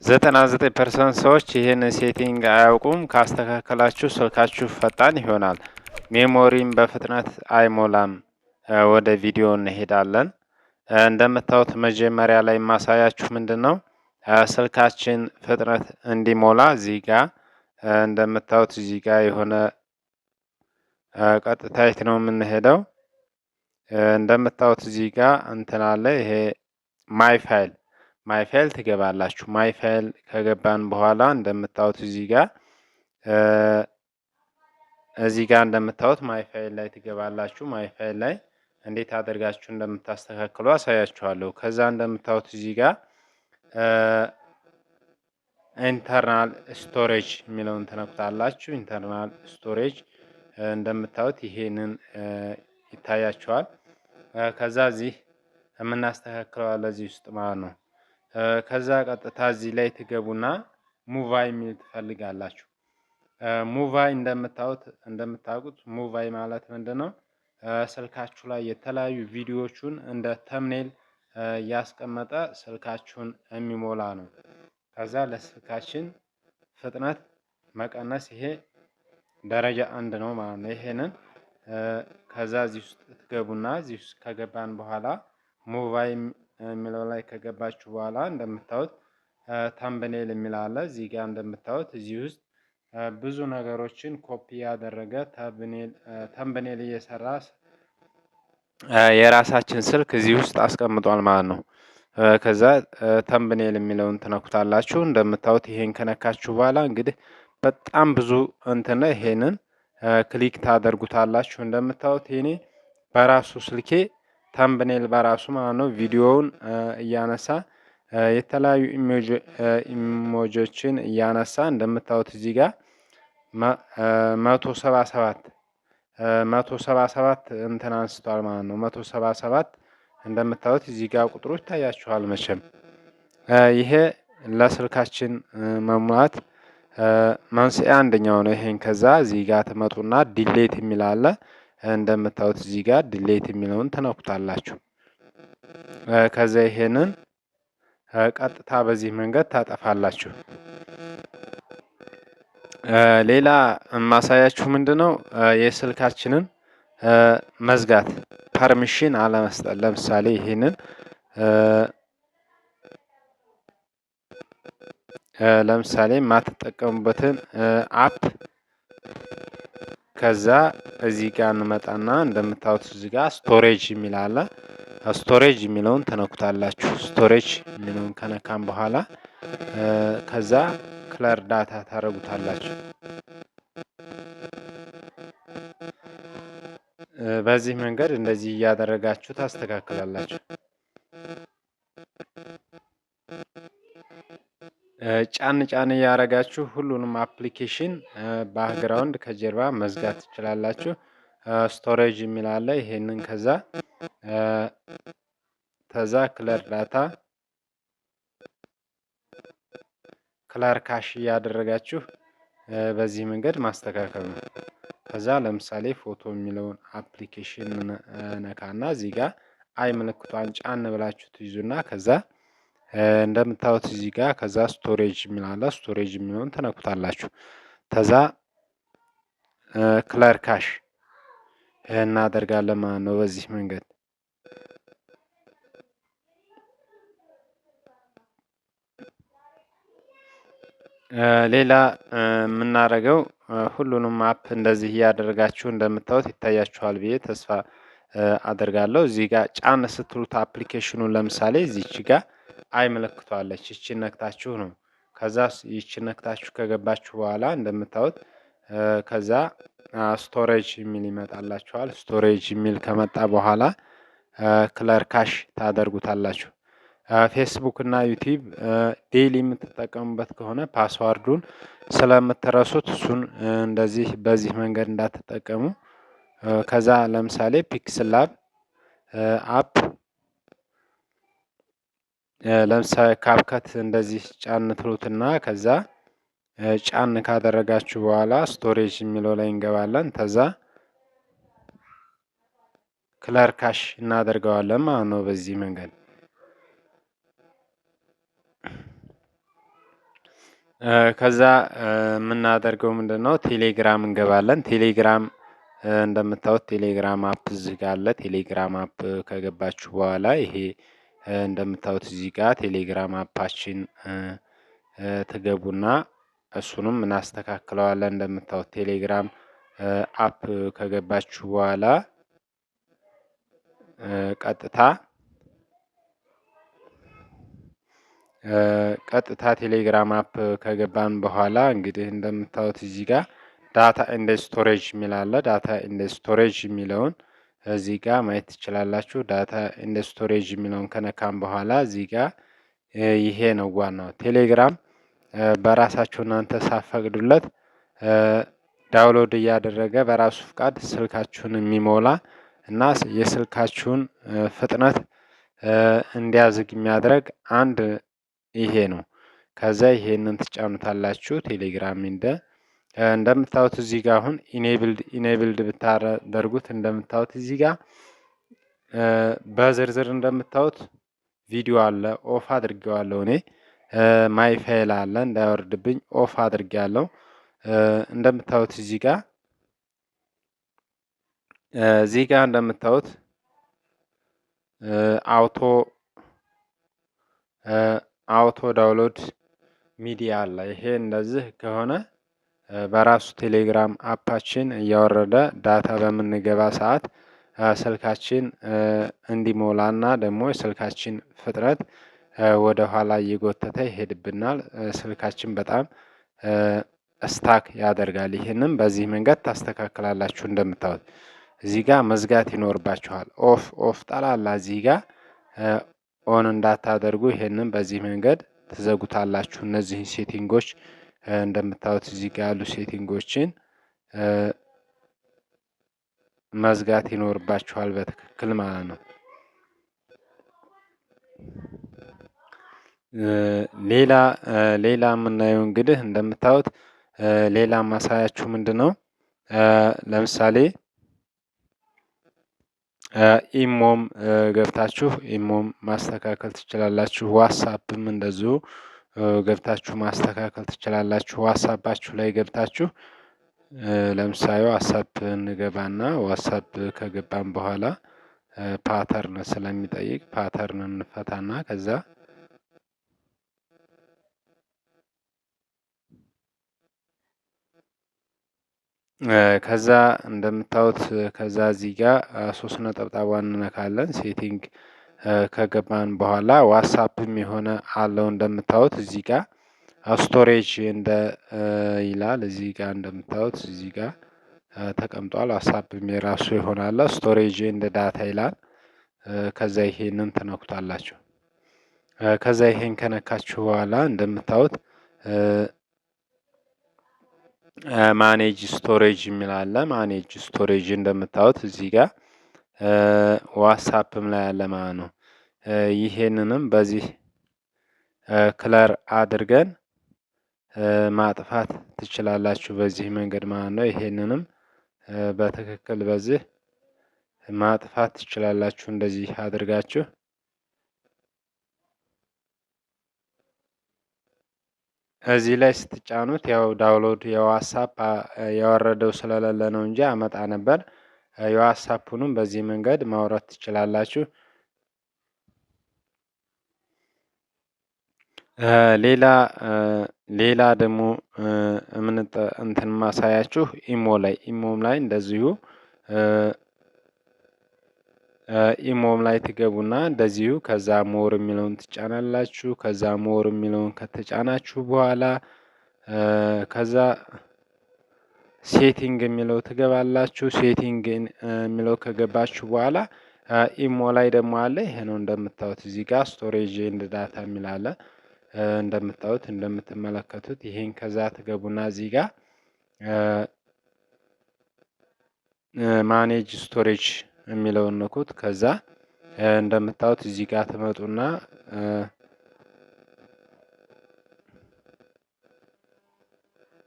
99% ሰዎች ይህን ሴቲንግ አያውቁም። ካስተካከላችሁ ስልካችሁ ፈጣን ይሆናል። ሜሞሪም በፍጥነት አይሞላም። ወደ ቪዲዮ እንሄዳለን። እንደምታዩት መጀመሪያ ላይ ማሳያችሁ ምንድን ነው ስልካችን ፍጥነት እንዲሞላ እዚህ ጋር እንደምታዩት እዚህ ጋር የሆነ ቀጥታ የት ነው የምንሄደው? እንደምታዩት እዚህ ጋር እንትን አለ። ይሄ ማይ ፋይል ትገባላችሁ። ማይ ፋይል ከገባን በኋላ እንደምታዩት እዚህ ጋር እንደምታዩት ማይ ፋይል ላይ ትገባላችሁ። ማይ ፋይል ላይ እንዴት አድርጋችሁ እንደምታስተካክሉ አሳያችኋለሁ። ከዛ እንደምታዩት እዚህ ጋር ኢንተርናል ስቶሬጅ የሚለውን ትነኩታላችሁ። ኢንተርናል ስቶሬጅ እንደምታዩት ይሄንን ይታያችኋል። ከዛ እዚህ የምናስተካክለው አለ እዚህ ውስጥ ማለት ነው። ከዛ ቀጥታ እዚህ ላይ ትገቡና ሙቫይ የሚል ትፈልጋላችሁ። ሙቫይ እንደምታውቁት ሙቫይ ማለት ምንድነው? ስልካችሁ ላይ የተለያዩ ቪዲዮዎቹን እንደ ተምኔል እያስቀመጠ ስልካችሁን የሚሞላ ነው። ከዛ ለስልካችን ፍጥነት መቀነስ ይሄ ደረጃ 1 ነው ማለት ነው። ይሄንን ከዛ እዚህ ውስጥ ትገቡና እዚህ ውስጥ ከገባን በኋላ ሙቫይ የሚለው ላይ ከገባችሁ በኋላ እንደምታዩት ታምብኔል የሚል አለ። እዚህ ጋር እንደምታዩት እዚህ ውስጥ ብዙ ነገሮችን ኮፒ ያደረገ ታምብኔል እየሰራ የራሳችን ስልክ እዚህ ውስጥ አስቀምጧል ማለት ነው። ከዛ ተምብኔል የሚለውን ትነኩታላችሁ። እንደምታዩት ይሄን ከነካችሁ በኋላ እንግዲህ በጣም ብዙ እንትን ይሄንን ክሊክ ታደርጉታላችሁ። እንደምታዩት ይሄኔ በራሱ ስልኬ ተምብኔል በራሱ ማለት ነው ቪዲዮውን እያነሳ የተለያዩ ኢሞጆችን እያነሳ እንደምታዩት እዚህ ጋር 177 እንትን አንስቷል ማለት ነው። 177 እንደምታዩት እዚህ ጋር ቁጥሩ ይታያችኋል መቼም። ይሄ ለስልካችን መሙላት መንስኤ አንደኛው ነው። ይሄን ከዛ እዚህ ጋር ትመጡና ዲሌት የሚል አለ። እንደምታዩት እዚህ ጋር ዲሌት የሚለውን ትነኩታላችሁ። ከዛ ይሄንን ቀጥታ በዚህ መንገድ ታጠፋላችሁ። ሌላ የማሳያችሁ ምንድነው የስልካችንን መዝጋት ፐርሚሽን አለመስጠት። ለምሳሌ ይሄንን ለምሳሌ የማትጠቀሙበትን አፕ ከዛ እዚህ ጋር እንመጣና እንደምታዩት እዚህ ጋር ስቶሬጅ የሚል አለ። ስቶሬጅ የሚለውን ተነኩታላችሁ። ስቶሬጅ የሚለውን ከነካም በኋላ ከዛ ክለር ዳታ ታደርጉታላችሁ። በዚህ መንገድ እንደዚህ እያደረጋችሁ ታስተካክላላችሁ። ጫን እያደረጋችሁ ሁሉንም አፕሊኬሽን ባክግራውንድ ከጀርባ መዝጋት ትችላላችሁ። ስቶሬጅ የሚል አለ። ይሄንን ከዛ ክለር ዳታ ክለር ካሽ እያደረጋችሁ በዚህ መንገድ ማስተካከል ነው። ከዛ ለምሳሌ ፎቶ የሚለውን አፕሊኬሽን ነካና እዚህ ጋር አይ ምልክቷን ጫን ብላችሁ ትይዙና ከዛ እንደምታዩት እዚህ ጋር ከዛ ስቶሬጅ የሚል አለ። ስቶሬጅ የሚለውን ትነኩታላችሁ። ከዛ ክለር ካሽ እናደርጋለን ማለት ነው በዚህ መንገድ። ሌላ የምናደርገው ሁሉንም አፕ እንደዚህ እያደረጋችሁ እንደምታዩት ይታያችኋል ብዬ ተስፋ አደርጋለሁ። እዚህ ጋር ጫን ስትሉት አፕሊኬሽኑን ለምሳሌ እዚች ጋር አይ ምልክቷለች። ይቺን ነክታችሁ ነው። ከዛ ይቺን ነክታችሁ ከገባችሁ በኋላ እንደምታዩት ከዛ ስቶሬጅ የሚል ይመጣላችኋል። ስቶሬጅ የሚል ከመጣ በኋላ ክለር ካሽ ታደርጉታላችሁ። ፌስቡክ እና ዩቲዩብ ዴይሊ የምትጠቀሙበት ከሆነ ፓስዋርዱን ስለምትረሱት እሱን እንደዚህ በዚህ መንገድ እንዳትጠቀሙ። ከዛ ለምሳሌ ፒክስል ላብ አፕ ለምሳሌ ካፕከት እንደዚህ ጫን ትሉትና ከዛ ጫን ካደረጋችሁ በኋላ ስቶሬጅ የሚለው ላይ እንገባለን። ከዛ ክለር ካሽ እናደርገዋለን ማለት ነው በዚህ መንገድ። ከዛ የምናደርገው ምንድነው? ቴሌግራም እንገባለን። ቴሌግራም እንደምታዩት ቴሌግራም አፕ እዚህ ጋር አለ። ቴሌግራም አፕ ከገባችሁ በኋላ ይሄ እንደምታዩት እዚህ ጋር ቴሌግራም አፓችን ትገቡና እሱንም እናስተካክለዋለን። እንደምታዩት ቴሌግራም አፕ ከገባችሁ በኋላ ቀጥታ ቴሌግራም አፕ ከገባን በኋላ እንግዲህ እንደምታዩት እዚህ ጋር ዳታ ኤንድ ስቶሬጅ የሚል አለ። ዳታ ኤንድ ስቶሬጅ የሚለውን እዚህ ጋር ማየት ትችላላችሁ። ዳታ ኤንድ ስቶሬጅ የሚለውን ከነካም በኋላ እዚህ ጋር ይሄ ነው ዋናው። ቴሌግራም በራሳችሁ እናንተ ሳፈቅዱለት ዳውንሎድ እያደረገ በራሱ ፍቃድ ስልካችሁን የሚሞላ እና የስልካችሁን ፍጥነት እንዲያዝግ የሚያደርግ አንድ ይሄ ነው። ከዛ ይሄንን ትጫኑታላችሁ። ቴሌግራም እንደምታዩት እዚህ ጋር አሁን ኢኔብልድ ብታደርጉት እንደምታዩት እዚህ ጋር በዝርዝር እንደምታዩት ቪዲዮ አለ። ኦፍ አድርጌዋለሁ እኔ ማይ ፋይል አለ እንዳይወርድብኝ ኦፍ አድርጌያለሁ። እንደምታዩት እዚህ ጋር እንደምታዩት አውቶ ዳውንሎድ ሚዲያ አለ። ይሄ እንደዚህ ከሆነ በራሱ ቴሌግራም አፓችን እያወረደ ዳታ በምንገባ ሰዓት ስልካችን እንዲሞላና ደግሞ የስልካችን ፍጥነት ወደ ኋላ እየጎተተ ይሄድብናል። ስልካችን በጣም ስታክ ያደርጋል። ይህንም በዚህ መንገድ ታስተካክላላችሁ። እንደምታዩት እዚህ ጋር መዝጋት ይኖርባችኋል። ኦፍ ጠላላ እዚህ ጋር ኦን እንዳታደርጉ ይሄንን በዚህ መንገድ ትዘጉታላችሁ። እነዚህን ሴቲንጎች እንደምታዩት እዚህ ጋር ያሉ ሴቲንጎችን መዝጋት ይኖርባችኋል በትክክል ማለት ነው። ሌላ የምናየው እንግዲህ እንደምታዩት ሌላ ማሳያችሁ ምንድን ነው? ለምሳሌ ኢሞም ገብታችሁ ኢሞም ማስተካከል ትችላላችሁ። ዋትሳፕም እንደዚሁ ገብታችሁ ማስተካከል ትችላላችሁ። ዋትሳፓችሁ ላይ ገብታችሁ ለምሳሌ ዋትሳፕ እንገባና ዋትሳፕ ከገባን በኋላ ፓተርን ስለሚጠይቅ ፓተርን እንፈታና ከዛ እንደምታዩት ከዛ እዚህ ጋር ሶስት ነጠብጣቧን እንነካለን። ሴቲንግ ከገባን በኋላ ዋትሳፕም የሆነ አለው እንደምታዩት እዚህ ጋር ስቶሬጅ እንደ ይላል እዚህ ጋር እንደምታዩት እዚህ ጋር ተቀምጧል። ዋትሳፕም የራሱ ይሆናል። ስቶሬጅ እንደ ዳታ ይላል። ከዛ ይሄንን ትነኩታላችሁ። ከዛ ይሄን ከነካችሁ በኋላ እንደምታዩት ማኔጅ ስቶሬጅ የሚል አለ። ማኔጅ ስቶሬጅ እንደምታዩት እዚህ ጋር ዋትሳፕም ላይ ያለ ማለት ነው። ይሄንንም በዚህ ክለር አድርገን ማጥፋት ትችላላችሁ በዚህ መንገድ ማለት ነው። ይሄንንም በትክክል በዚህ ማጥፋት ትችላላችሁ እንደዚህ አድርጋችሁ። እዚህ ላይ ስትጫኑት ያው ዳውንሎድ የዋትሳፕ ያወረደው ስለሌለ ነው እንጂ አመጣ ነበር። የዋትሳፑንም በዚህ መንገድ ማውረድ ትችላላችሁ። ሌላ ደግሞ እንትን ማሳያችሁ ኢሞም ላይ እንደዚሁ ኢሞም ላይ ትገቡና እንደዚሁ ከዛ ሞር የሚለውን ትጫናላችሁ። ከዛ ሞር የሚለውን ከተጫናችሁ በኋላ ከዛ ሴቲንግ የሚለው ትገባላችሁ። ሴቲንግ የሚለው ከገባችሁ በኋላ ኢሞ ላይ ደግሞ አለ። ይሄ ነው እንደምታዩት እዚህ ጋር ስቶሬጅ ኤንድ ዳታ የሚል አለ። እንደምታዩት እንደምትመለከቱት ይሄን ከዛ ትገቡና እዚህ ጋር ማኔጅ ስቶሬጅ የሚለውን ንኩት። ከዛ እንደምታዩት እዚህ ጋር ትመጡና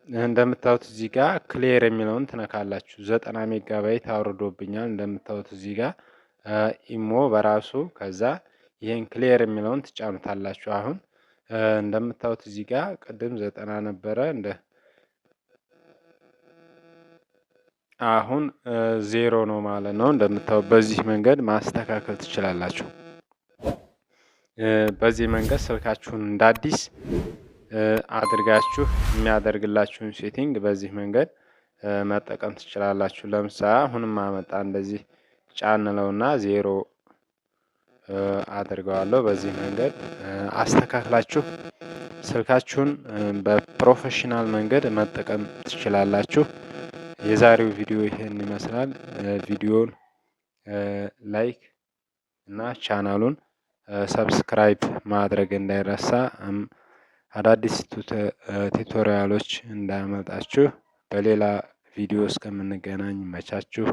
እንደምታዩት እዚህ ጋር ክሊየር የሚለውን ትነካላችሁ። 90 ሜጋባይት አውርዶብኛል እንደምታዩት እዚህ ጋር ኢሞ በራሱ። ከዛ ይሄን ክሊየር የሚለውን ትጫኑታላችሁ። አሁን እንደምታዩት እዚህ ጋር ቅድም 90 ነበረ አሁን 0 ነው ማለት ነው። እንደምታዩት በዚህ መንገድ ማስተካከል ትችላላችሁ። በዚህ መንገድ ስልካችሁን እንደ አዲስ አድርጋችሁ የሚያደርግላችሁን ሴቲንግ በዚህ መንገድ መጠቀም ትችላላችሁ። ለምሳሌ አሁንም አመጣ እንደዚህ ጫንለውና 0 አድርገዋለሁ። በዚህ መንገድ አስተካክላችሁ ስልካችሁን በፕሮፌሽናል መንገድ መጠቀም ትችላላችሁ። የዛሬው ቪዲዮ ይሄን ይመስላል። ቪዲዮን ላይክ እና ቻናሉን ሰብስክራይብ ማድረግ እንዳይረሳ። አዳዲስ ቱቶሪያሎች እንዳያመልጣችሁ። በሌላ ቪዲዮ እስከምንገናኝ ይመቻችሁ።